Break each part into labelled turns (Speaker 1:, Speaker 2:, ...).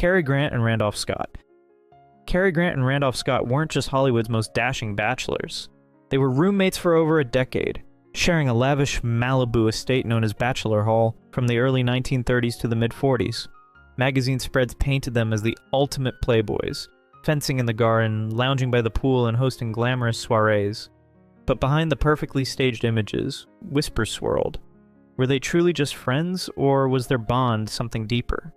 Speaker 1: Cary Grant and Randolph Scott. Cary Grant and Randolph Scott weren't just Hollywood's most dashing bachelors. They were roommates for over a decade, sharing a lavish Malibu estate known as Bachelor Hall from the early 1930s to the mid-40s. Magazine spreads painted them as the ultimate playboys, fencing in the garden, lounging by the pool, and hosting glamorous soirees. But behind the perfectly staged images, whispers swirled. Were they truly just friends, or was their bond something deeper?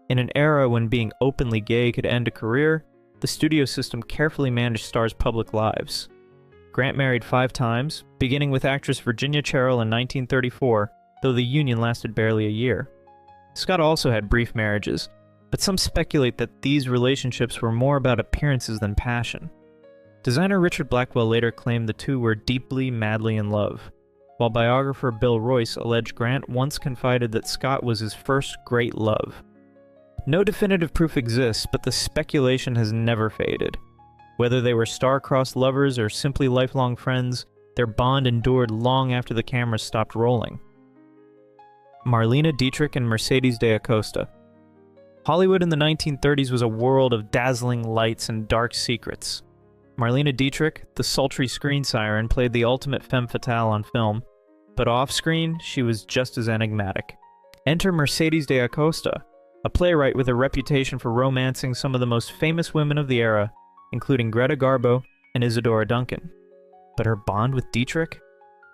Speaker 1: In an era when being openly gay could end a career, the studio system carefully managed stars' public lives. Grant married 5 times, beginning with actress Virginia Cherrill in 1934, though the union lasted barely a year. Scott also had brief marriages, but some speculate that these relationships were more about appearances than passion. Designer Richard Blackwell later claimed the two were deeply, madly in love, while biographer Bill Royce alleged Grant once confided that Scott was his first great love. No definitive proof exists, but the speculation has never faded. Whether they were star-crossed lovers or simply lifelong friends, their bond endured long after the cameras stopped rolling. Marlene Dietrich and Mercedes de Acosta. Hollywood in the 1930s was a world of dazzling lights and dark secrets. Marlene Dietrich, the sultry screen siren, played the ultimate femme fatale on film, but off-screen, she was just as enigmatic. Enter Mercedes de Acosta, a playwright with a reputation for romancing some of the most famous women of the era, including Greta Garbo and Isadora Duncan. But her bond with Dietrich?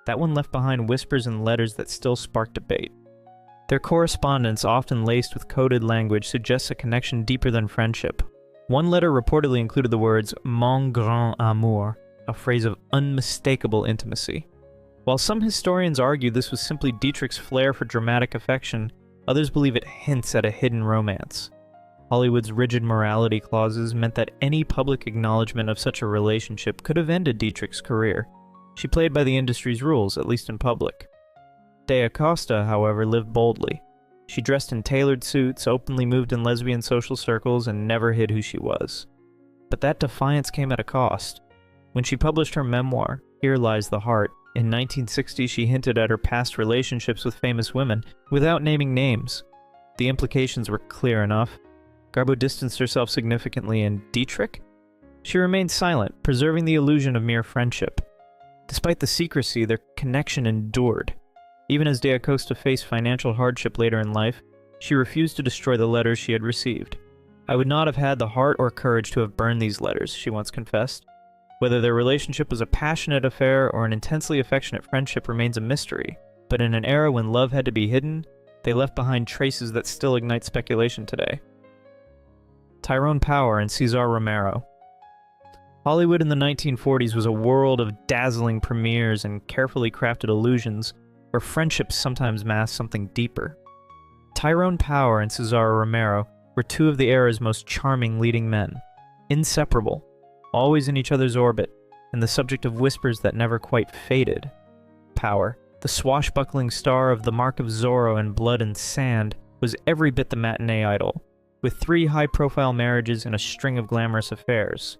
Speaker 1: That one left behind whispers and letters that still spark debate. Their correspondence, often laced with coded language, suggests a connection deeper than friendship. One letter reportedly included the words, "Mon grand amour," a phrase of unmistakable intimacy. While some historians argue this was simply Dietrich's flair for dramatic affection, others believe it hints at a hidden romance. Hollywood's rigid morality clauses meant that any public acknowledgement of such a relationship could have ended Dietrich's career. She played by the industry's rules, at least in public. De Acosta, however, lived boldly. She dressed in tailored suits, openly moved in lesbian social circles, and never hid who she was. But that defiance came at a cost. When she published her memoir, Here Lies the Heart, in 1960 she hinted at her past relationships with famous women, without naming names. The implications were clear enough. Garbo distanced herself significantly, and Dietrich? She remained silent, preserving the illusion of mere friendship. Despite the secrecy, their connection endured. Even as De Acosta faced financial hardship later in life, she refused to destroy the letters she had received. "I would not have had the heart or courage to have burned these letters," she once confessed. Whether their relationship was a passionate affair or an intensely affectionate friendship remains a mystery, but in an era when love had to be hidden, they left behind traces that still ignite speculation today. Tyrone Power and Cesar Romero. Hollywood in the 1940s was a world of dazzling premieres and carefully crafted illusions, where friendships sometimes masked something deeper. Tyrone Power and Cesar Romero were two of the era's most charming leading men, inseparable, always in each other's orbit, and the subject of whispers that never quite faded. Power, the swashbuckling star of The Mark of Zorro and Blood and Sand, was every bit the matinee idol, with 3 high-profile marriages and a string of glamorous affairs.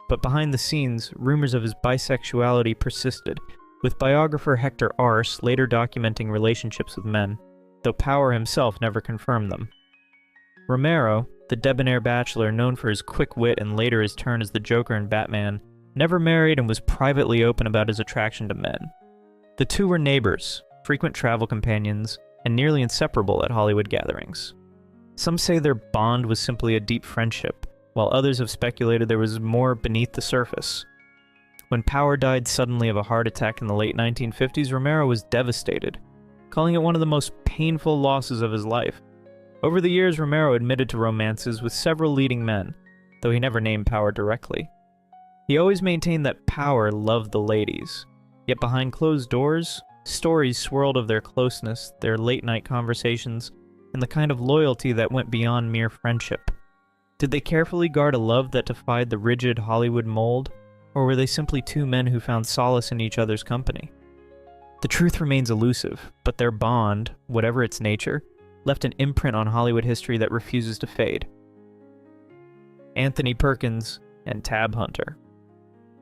Speaker 1: But behind the scenes, rumors of his bisexuality persisted, with biographer Hector Arce later documenting relationships with men, though Power himself never confirmed them. Romero, the debonair bachelor known for his quick wit and later his turn as the Joker in Batman, never married and was privately open about his attraction to men. The two were neighbors, frequent travel companions, and nearly inseparable at Hollywood gatherings. Some say their bond was simply a deep friendship, while others have speculated there was more beneath the surface. When Power died suddenly of a heart attack in the late 1950s, Romero was devastated, calling it one of the most painful losses of his life. Over the years, Romero admitted to romances with several leading men, though he never named Power directly. He always maintained that Power loved the ladies, yet behind closed doors, stories swirled of their closeness, their late-night conversations, and the kind of loyalty that went beyond mere friendship. Did they carefully guard a love that defied the rigid Hollywood mold, or were they simply two men who found solace in each other's company? The truth remains elusive, but their bond, whatever its nature, left an imprint on Hollywood history that refuses to fade. Anthony Perkins and Tab Hunter.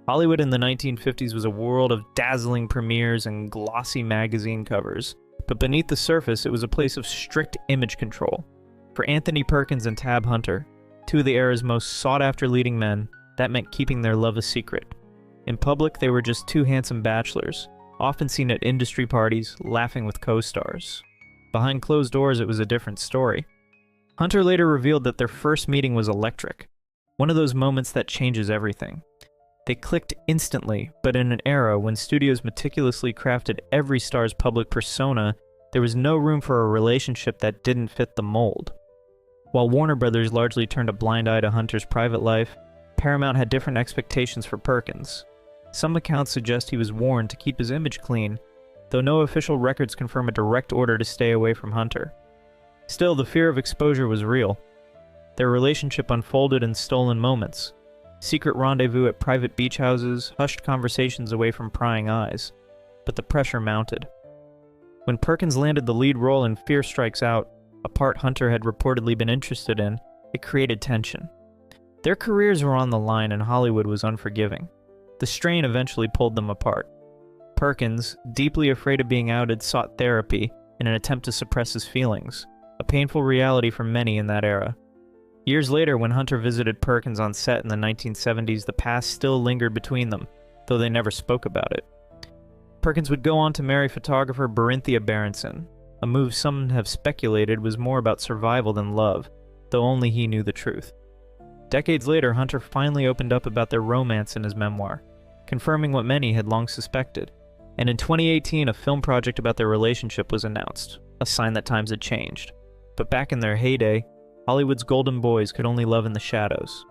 Speaker 1: Hollywood in the 1950s was a world of dazzling premieres and glossy magazine covers, but beneath the surface it was a place of strict image control. For Anthony Perkins and Tab Hunter, two of the era's most sought-after leading men, that meant keeping their love a secret. In public, they were just two handsome bachelors, often seen at industry parties, laughing with co-stars. Behind closed doors, it was a different story. Hunter later revealed that their first meeting was electric, one of those moments that changes everything. They clicked instantly, but in an era when studios meticulously crafted every star's public persona, there was no room for a relationship that didn't fit the mold. While Warner Brothers largely turned a blind eye to Hunter's private life, Paramount had different expectations for Perkins. Some accounts suggest he was warned to keep his image clean, though no official records confirm a direct order to stay away from Hunter. Still, the fear of exposure was real. Their relationship unfolded in stolen moments. Secret rendezvous at private beach houses, hushed conversations away from prying eyes. But the pressure mounted. When Perkins landed the lead role in Fear Strikes Out, a part Hunter had reportedly been interested in, it created tension. Their careers were on the line and Hollywood was unforgiving. The strain eventually pulled them apart. Perkins, deeply afraid of being outed, sought therapy in an attempt to suppress his feelings, a painful reality for many in that era. Years later, when Hunter visited Perkins on set in the 1970s, the past still lingered between them, though they never spoke about it. Perkins would go on to marry photographer Berinthia Berenson, a move some have speculated was more about survival than love, though only he knew the truth. Decades later, Hunter finally opened up about their romance in his memoir, confirming what many had long suspected. And in 2018, a film project about their relationship was announced, a sign that times had changed. But back in their heyday, Hollywood's golden boys could only love in the shadows.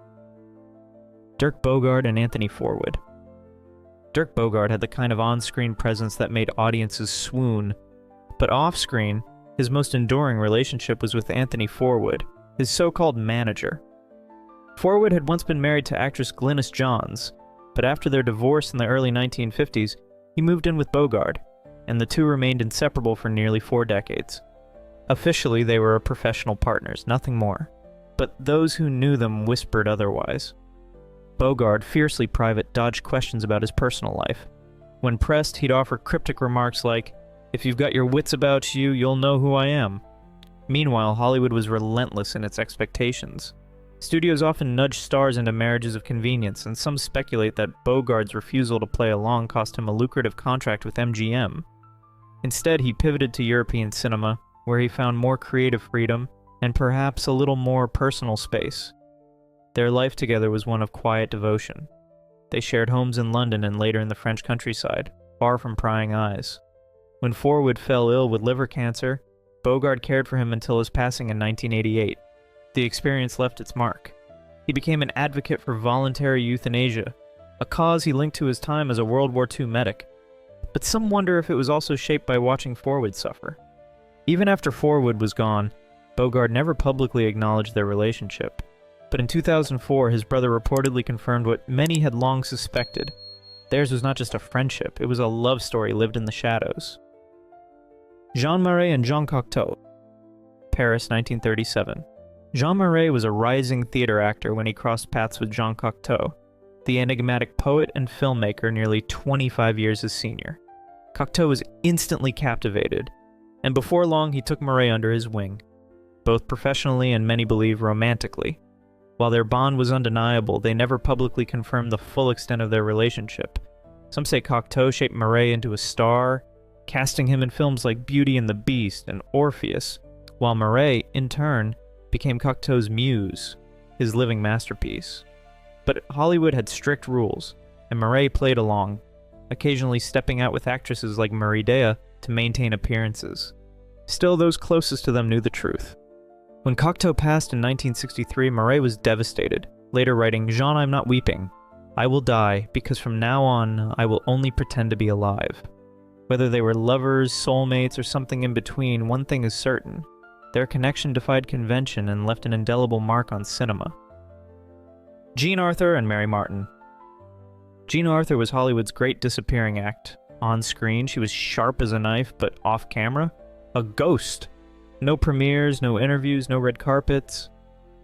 Speaker 1: Dirk Bogarde and Anthony Forwood. Dirk Bogarde had the kind of on-screen presence that made audiences swoon, but off-screen, his most enduring relationship was with Anthony Forwood, his so-called manager. Forwood had once been married to actress Glynis Johns, but after their divorce in the early 1950s, he moved in with Bogarde, and the two remained inseparable for nearly 4 decades. Officially, they were professional partners, nothing more, but those who knew them whispered otherwise. Bogarde, fiercely private, dodged questions about his personal life. When pressed, he'd offer cryptic remarks like, "If you've got your wits about you, you'll know who I am." Meanwhile, Hollywood was relentless in its expectations. Studios often nudged stars into marriages of convenience, and some speculate that Bogarde's refusal to play along cost him a lucrative contract with MGM. Instead, he pivoted to European cinema, where he found more creative freedom and perhaps a little more personal space. Their life together was one of quiet devotion. They shared homes in London and later in the French countryside, far from prying eyes. When Forwood fell ill with liver cancer, Bogarde cared for him until his passing in 1988. The experience left its mark. He became an advocate for voluntary euthanasia, a cause he linked to his time as a World War II medic. But some wonder if it was also shaped by watching Forwood suffer. Even after Forwood was gone, Bogarde never publicly acknowledged their relationship. But in 2004, his brother reportedly confirmed what many had long suspected. Theirs was not just a friendship, it was a love story lived in the shadows. Jean Marais and Jean Cocteau. Paris, 1937. Jean Marais was a rising theater actor when he crossed paths with Jean Cocteau, the enigmatic poet and filmmaker nearly 25 years his senior. Cocteau was instantly captivated, and before long he took Marais under his wing, both professionally and many believe romantically. While their bond was undeniable, they never publicly confirmed the full extent of their relationship. Some say Cocteau shaped Marais into a star, casting him in films like Beauty and the Beast and Orpheus, while Marais, in turn, became Cocteau's muse, his living masterpiece. But Hollywood had strict rules, and Marais played along, occasionally stepping out with actresses like Marie Dea to maintain appearances. Still, those closest to them knew the truth. When Cocteau passed in 1963, Marais was devastated, later writing, "Jean, I'm not weeping. I will die, because from now on, I will only pretend to be alive." Whether they were lovers, soulmates, or something in between, one thing is certain. Their connection defied convention and left an indelible mark on cinema. Jean Arthur and Mary Martin. Jean Arthur was Hollywood's great disappearing act. On screen, she was sharp as a knife, but off camera, a ghost. No premieres, no interviews, no red carpets.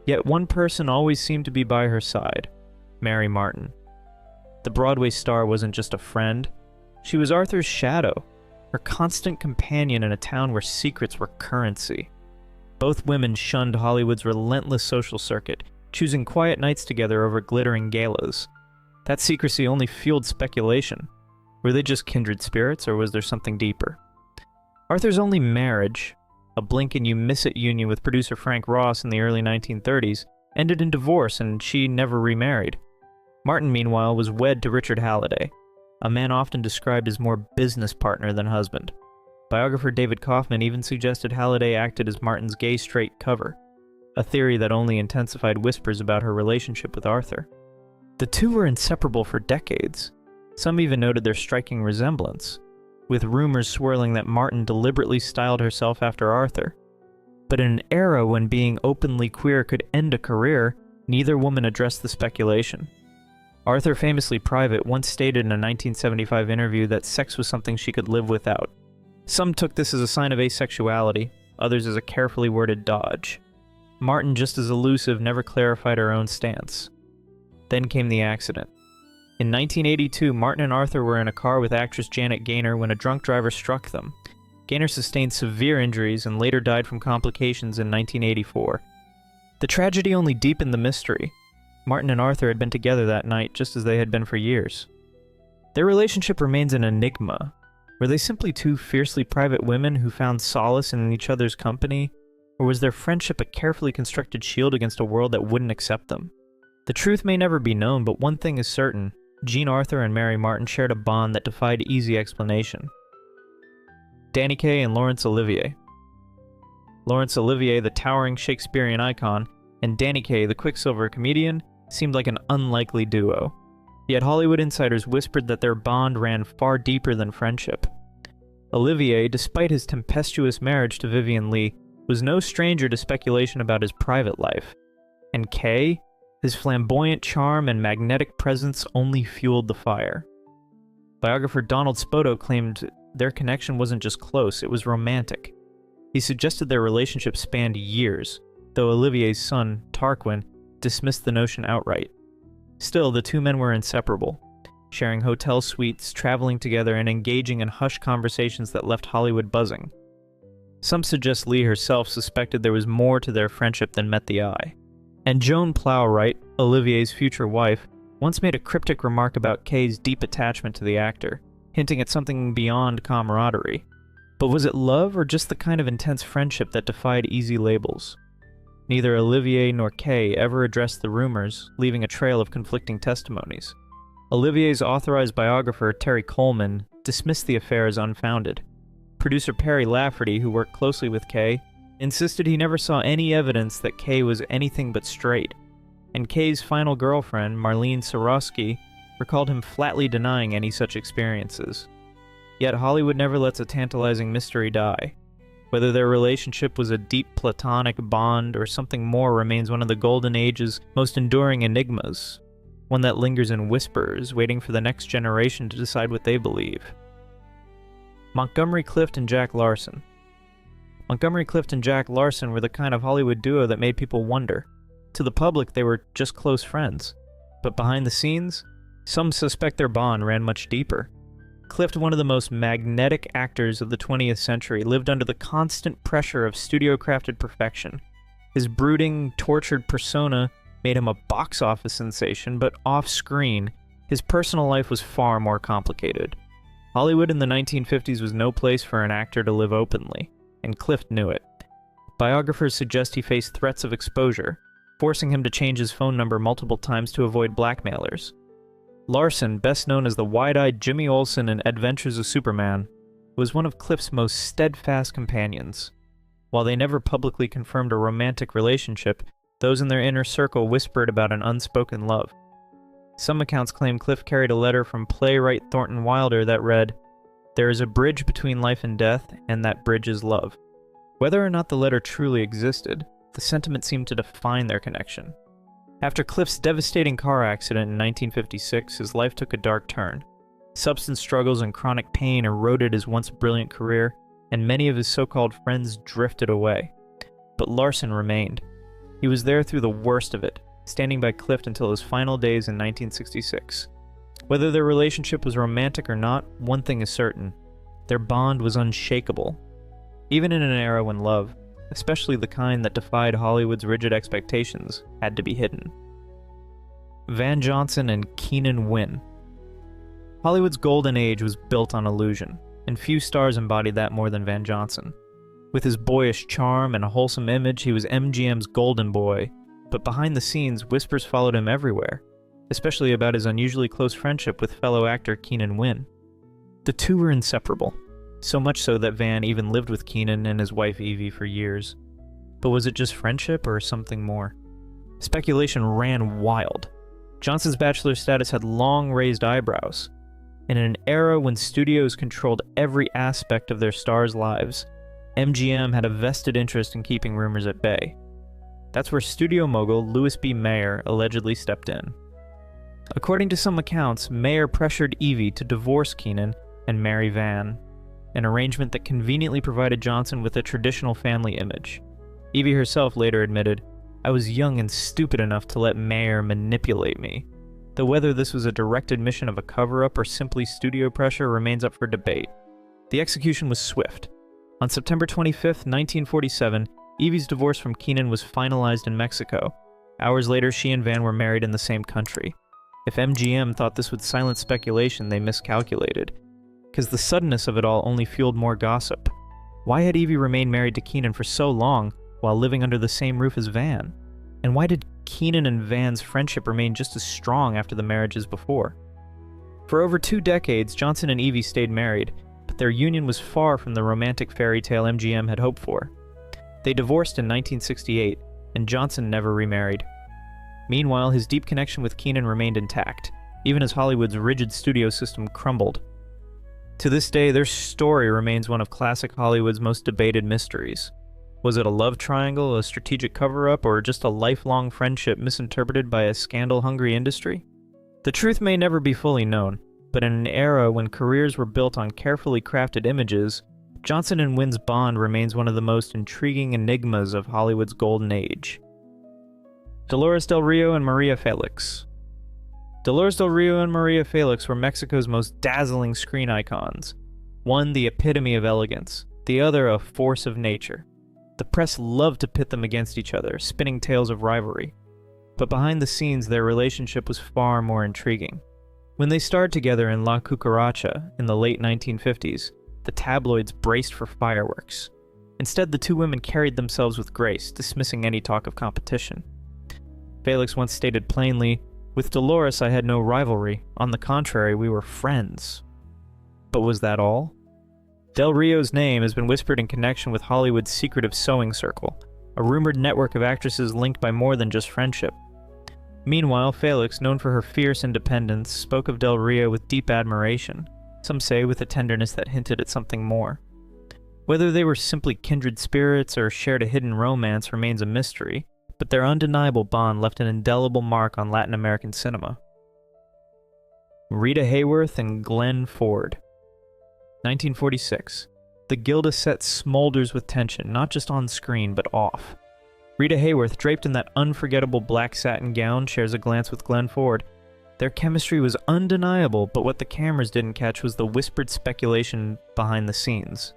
Speaker 1: Yet one person always seemed to be by her side, Mary Martin. The Broadway star wasn't just a friend. She was Arthur's shadow, her constant companion in a town where secrets were currency. Both women shunned Hollywood's relentless social circuit, choosing quiet nights together over glittering galas. That secrecy only fueled speculation. Were they just kindred spirits, or was there something deeper? Arthur's only marriage, a blink-and-you-miss-it union with producer Frank Ross in the early 1930s, ended in divorce, and she never remarried. Martin, meanwhile, was wed to Richard Halliday, a man often described as more business partner than husband. Biographer David Kaufman even suggested Halliday acted as Martin's gay straight cover, a theory that only intensified whispers about her relationship with Arthur. The two were inseparable for decades. Some even noted their striking resemblance, with rumors swirling that Martin deliberately styled herself after Arthur. But in an era when being openly queer could end a career, neither woman addressed the speculation. Arthur, famously private, once stated in a 1975 interview that sex was something she could live without. Some took this as a sign of asexuality, others as a carefully worded dodge. Martin, just as elusive, never clarified her own stance. Then came the accident. In 1982, Martin and Arthur were in a car with actress Janet Gaynor when a drunk driver struck them. Gaynor sustained severe injuries and later died from complications in 1984. The tragedy only deepened the mystery. Martin and Arthur had been together that night, just as they had been for years. Their relationship remains an enigma. Were they simply two fiercely private women who found solace in each other's company? Or was their friendship a carefully constructed shield against a world that wouldn't accept them? The truth may never be known, but one thing is certain. Jean Arthur and Mary Martin shared a bond that defied easy explanation. Danny Kaye and Laurence Olivier. Laurence Olivier, the towering Shakespearean icon, and Danny Kaye, the Quicksilver comedian, seemed like an unlikely duo. Yet Hollywood insiders whispered that their bond ran far deeper than friendship. Olivier, despite his tempestuous marriage to Vivien Leigh, was no stranger to speculation about his private life. And Kaye, his flamboyant charm and magnetic presence only fueled the fire. Biographer Donald Spoto claimed their connection wasn't just close, it was romantic. He suggested their relationship spanned years, though Olivier's son, Tarquin, dismissed the notion outright. Still, the two men were inseparable, sharing hotel suites, traveling together, and engaging in hushed conversations that left Hollywood buzzing. Some suggest Leigh herself suspected there was more to their friendship than met the eye. And Joan Plowright, Olivier's future wife, once made a cryptic remark about Kaye's deep attachment to the actor, hinting at something beyond camaraderie. But was it love or just the kind of intense friendship that defied easy labels? Neither Olivier nor Kaye ever addressed the rumors, leaving a trail of conflicting testimonies. Olivier's authorized biographer, Terry Coleman, dismissed the affair as unfounded. Producer Perry Lafferty, who worked closely with Kaye, insisted he never saw any evidence that Kaye was anything but straight, and Kaye's final girlfriend, Marlene Sorosky, recalled him flatly denying any such experiences. Yet Hollywood never lets a tantalizing mystery die. Whether their relationship was a deep platonic bond or something more remains one of the Golden Age's most enduring enigmas, one that lingers in whispers, waiting for the next generation to decide what they believe. Montgomery Clift and Jack Larson. Montgomery Clift and Jack Larson were the kind of Hollywood duo that made people wonder. To the public, they were just close friends. But behind the scenes, some suspect their bond ran much deeper. Clift, one of the most magnetic actors of the 20th century, lived under the constant pressure of studio-crafted perfection. His brooding, tortured persona made him a box office sensation, but off-screen, his personal life was far more complicated. Hollywood in the 1950s was no place for an actor to live openly, and Clift knew it. Biographers suggest he faced threats of exposure, forcing him to change his phone number multiple times to avoid blackmailers. Larson, best known as the wide-eyed Jimmy Olsen in Adventures of Superman, was one of Clift's most steadfast companions. While they never publicly confirmed a romantic relationship, those in their inner circle whispered about an unspoken love. Some accounts claim Clift carried a letter from playwright Thornton Wilder that read, "There is a bridge between life and death, and that bridge is love." Whether or not the letter truly existed, the sentiment seemed to define their connection. After Clift's devastating car accident in 1956, his life took a dark turn. Substance struggles and chronic pain eroded his once brilliant career, and many of his so-called friends drifted away. But Larson remained. He was there through the worst of it, standing by Clift until his final days in 1966. Whether their relationship was romantic or not, one thing is certain. Their bond was unshakable. Even in an era when love, especially the kind that defied Hollywood's rigid expectations, had to be hidden. Van Johnson and Keenan Wynn. Hollywood's golden age was built on illusion, and few stars embodied that more than Van Johnson. With his boyish charm and a wholesome image, he was MGM's golden boy, but behind the scenes, whispers followed him everywhere, especially about his unusually close friendship with fellow actor Keenan Wynn. The two were inseparable, so much so that Van even lived with Keenan and his wife Evie for years. But was it just friendship or something more? Speculation ran wild. Johnson's bachelor status had long raised eyebrows. And in an era when studios controlled every aspect of their stars' lives, MGM had a vested interest in keeping rumors at bay. That's where studio mogul Louis B. Mayer allegedly stepped in. According to some accounts, Mayer pressured Evie to divorce Keenan and marry Van, an arrangement that conveniently provided Johnson with a traditional family image. Evie herself later admitted, "I was young and stupid enough to let Mayer manipulate me," though whether this was a direct admission of a cover-up or simply studio pressure remains up for debate. The execution was swift. On September 25, 1947, Evie's divorce from Keenan was finalized in Mexico. Hours later, she and Van were married in the same country. If MGM thought this would silence speculation, they miscalculated, because the suddenness of it all only fueled more gossip. Why had Evie remained married to Keenan for so long while living under the same roof as Van? And why did Keenan and Van's friendship remain just as strong after the marriage as before? For over 2 decades, Johnson and Evie stayed married, but their union was far from the romantic fairy tale MGM had hoped for. They divorced in 1968, and Johnson never remarried. Meanwhile, his deep connection with Keenan remained intact, even as Hollywood's rigid studio system crumbled. To this day, their story remains one of classic Hollywood's most debated mysteries. Was it a love triangle, a strategic cover-up, or just a lifelong friendship misinterpreted by a scandal-hungry industry? The truth may never be fully known, but in an era when careers were built on carefully crafted images, Johnson and Wynn's bond remains one of the most intriguing enigmas of Hollywood's golden age. Dolores Del Rio and Maria Felix. Dolores Del Rio and Maria Felix were Mexico's most dazzling screen icons. One the epitome of elegance, the other a force of nature. The press loved to pit them against each other, spinning tales of rivalry. But behind the scenes, their relationship was far more intriguing. When they starred together in La Cucaracha in the late 1950s, the tabloids braced for fireworks. Instead, the two women carried themselves with grace, dismissing any talk of competition. Felix once stated plainly, "With Dolores I had no rivalry. On the contrary, we were friends." But was that all? Del Rio's name has been whispered in connection with Hollywood's secretive sewing circle, a rumored network of actresses linked by more than just friendship. Meanwhile, Felix, known for her fierce independence, spoke of Del Rio with deep admiration, some say with a tenderness that hinted at something more. Whether they were simply kindred spirits or shared a hidden romance remains a mystery, but their undeniable bond left an indelible mark on Latin American cinema. Rita Hayworth and Glenn Ford. 1946. The Gilda set smolders with tension, not just on screen, but off. Rita Hayworth, draped in that unforgettable black satin gown, shares a glance with Glenn Ford. Their chemistry was undeniable, but what the cameras didn't catch was the whispered speculation behind the scenes.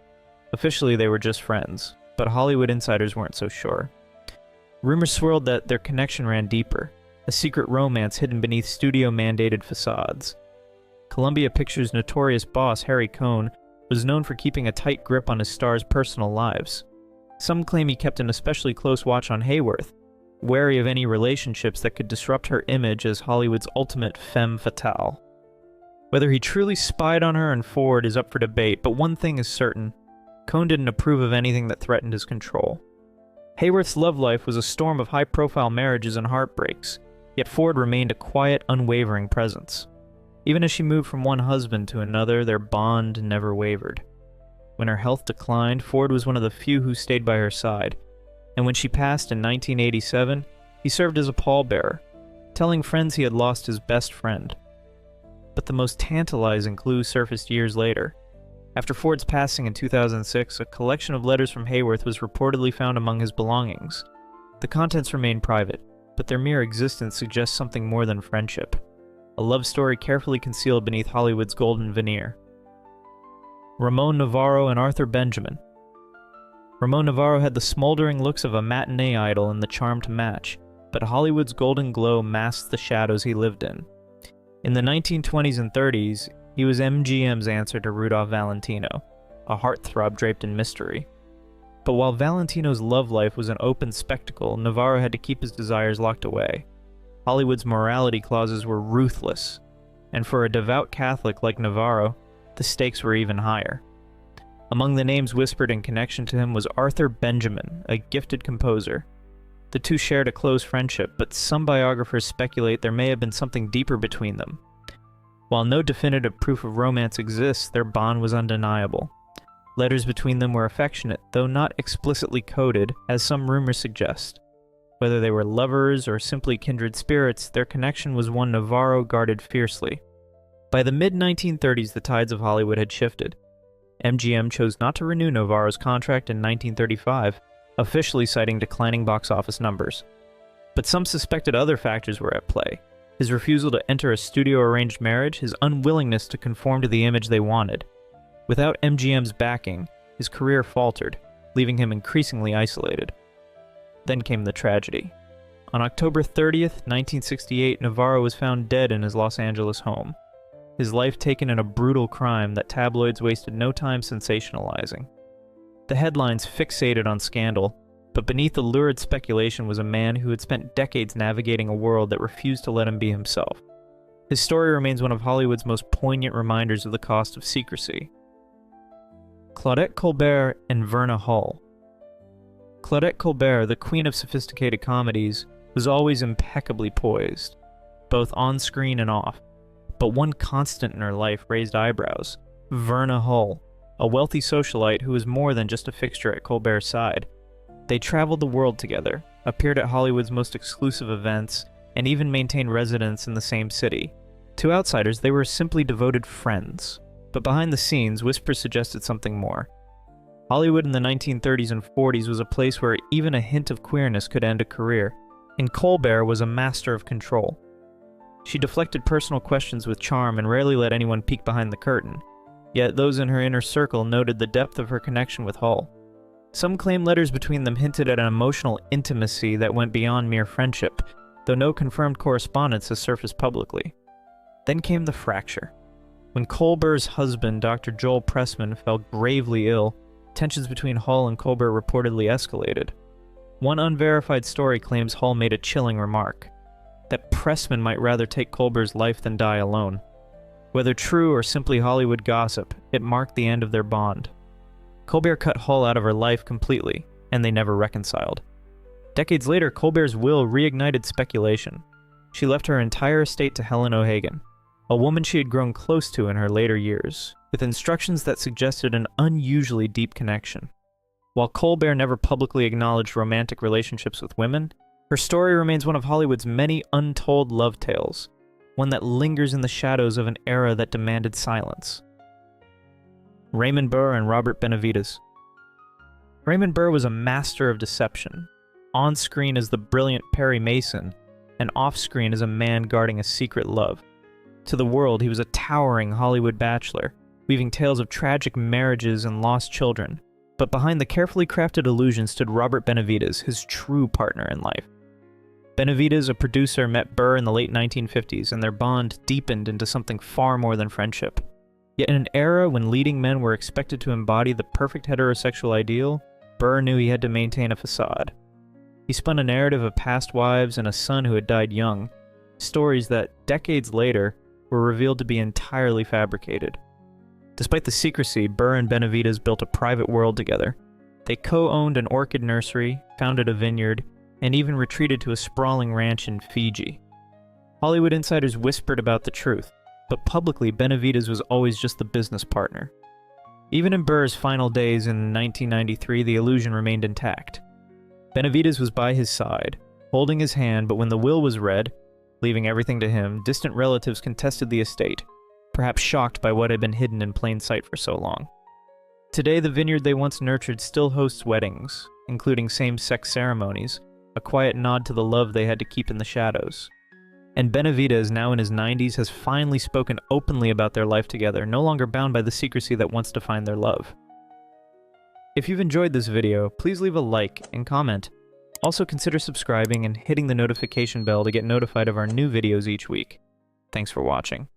Speaker 1: Officially, they were just friends, but Hollywood insiders weren't so sure. Rumors swirled that their connection ran deeper, a secret romance hidden beneath studio-mandated facades. Columbia Pictures' notorious boss, Harry Cohn, was known for keeping a tight grip on his stars' personal lives. Some claim he kept an especially close watch on Hayworth, wary of any relationships that could disrupt her image as Hollywood's ultimate femme fatale. Whether he truly spied on her and Ford is up for debate, but one thing is certain: Cohn didn't approve of anything that threatened his control. Hayworth's love life was a storm of high-profile marriages and heartbreaks, yet Ford remained a quiet, unwavering presence. Even as she moved from one husband to another, their bond never wavered. When her health declined, Ford was one of the few who stayed by her side, and when she passed in 1987, he served as a pallbearer, telling friends he had lost his best friend. But the most tantalizing clue surfaced years later. After Ford's passing in 2006, a collection of letters from Hayworth was reportedly found among his belongings. The contents remain private, but their mere existence suggests something more than friendship. A love story carefully concealed beneath Hollywood's golden veneer. Ramon Navarro and Arthur Benjamin. Ramon Navarro had the smoldering looks of a matinee idol in the charm to match, but Hollywood's golden glow masked the shadows he lived in. In the 1920s and 30s, he was MGM's answer to Rudolph Valentino, a heartthrob draped in mystery. But while Valentino's love life was an open spectacle, Navarro had to keep his desires locked away. Hollywood's morality clauses were ruthless, and for a devout Catholic like Navarro, the stakes were even higher. Among the names whispered in connection to him was Arthur Benjamin, a gifted composer. The two shared a close friendship, but some biographers speculate there may have been something deeper between them. While no definitive proof of romance exists, their bond was undeniable. Letters between them were affectionate, though not explicitly coded, as some rumors suggest. Whether they were lovers or simply kindred spirits, their connection was one Navarro guarded fiercely. By the mid-1930s, the tides of Hollywood had shifted. MGM chose not to renew Navarro's contract in 1935, officially citing declining box office numbers. But some suspected other factors were at play. His refusal to enter a studio-arranged marriage, his unwillingness to conform to the image they wanted. Without MGM's backing, his career faltered, leaving him increasingly isolated. Then came the tragedy. On October 30th, 1968, Navarro was found dead in his Los Angeles home. His life taken in a brutal crime that tabloids wasted no time sensationalizing. The headlines fixated on scandal, but beneath the lurid speculation was a man who had spent decades navigating a world that refused to let him be himself. His story remains one of Hollywood's most poignant reminders of the cost of secrecy. Claudette Colbert and Verna Hull. Claudette Colbert, the queen of sophisticated comedies, was always impeccably poised, both on screen and off. But one constant in her life raised eyebrows: Verna Hull, a wealthy socialite who was more than just a fixture at Colbert's side. They traveled the world together, appeared at Hollywood's most exclusive events, and even maintained residence in the same city. To outsiders, they were simply devoted friends. But behind the scenes, whispers suggested something more. Hollywood in the 1930s and 40s was a place where even a hint of queerness could end a career, and Colbert was a master of control. She deflected personal questions with charm and rarely let anyone peek behind the curtain, yet those in her inner circle noted the depth of her connection with Hull. Some claim letters between them hinted at an emotional intimacy that went beyond mere friendship, though no confirmed correspondence has surfaced publicly. Then came the fracture. When Colbert's husband, Dr. Joel Pressman, fell gravely ill, tensions between Hull and Colbert reportedly escalated. One unverified story claims Hull made a chilling remark, that Pressman might rather take Colbert's life than die alone. Whether true or simply Hollywood gossip, it marked the end of their bond. Colbert cut Hull out of her life completely, and they never reconciled. Decades later, Colbert's will reignited speculation. She left her entire estate to Helen O'Hagan, a woman she had grown close to in her later years, with instructions that suggested an unusually deep connection. While Colbert never publicly acknowledged romantic relationships with women, her story remains one of Hollywood's many untold love tales, one that lingers in the shadows of an era that demanded silence. Raymond Burr and Robert Benavides. Raymond Burr was a master of deception, on screen as the brilliant Perry Mason, and off screen as a man guarding a secret love. To the world, he was a towering Hollywood bachelor, weaving tales of tragic marriages and lost children. But behind the carefully crafted illusion stood Robert Benavides, his true partner in life. Benavides, a producer, met Burr in the late 1950s, and their bond deepened into something far more than friendship. Yet in an era when leading men were expected to embody the perfect heterosexual ideal, Burr knew he had to maintain a facade. He spun a narrative of past wives and a son who had died young, stories that, decades later, were revealed to be entirely fabricated. Despite the secrecy, Burr and Benavides built a private world together. They co-owned an orchid nursery, founded a vineyard, and even retreated to a sprawling ranch in Fiji. Hollywood insiders whispered about the truth, but publicly Benavides was always just the business partner. Even in Burr's final days in 1993, the illusion remained intact. Benavides was by his side, holding his hand, but when the will was read, leaving everything to him, distant relatives contested the estate, perhaps shocked by what had been hidden in plain sight for so long. Today, the vineyard they once nurtured still hosts weddings, including same-sex ceremonies, a quiet nod to the love they had to keep in the shadows. And Benavides, now in his 90s, has finally spoken openly about their life together, no longer bound by the secrecy that once defined their love. If you've enjoyed this video, please leave a like and comment. Also consider subscribing and hitting the notification bell to get notified of our new videos each week. Thanks for watching.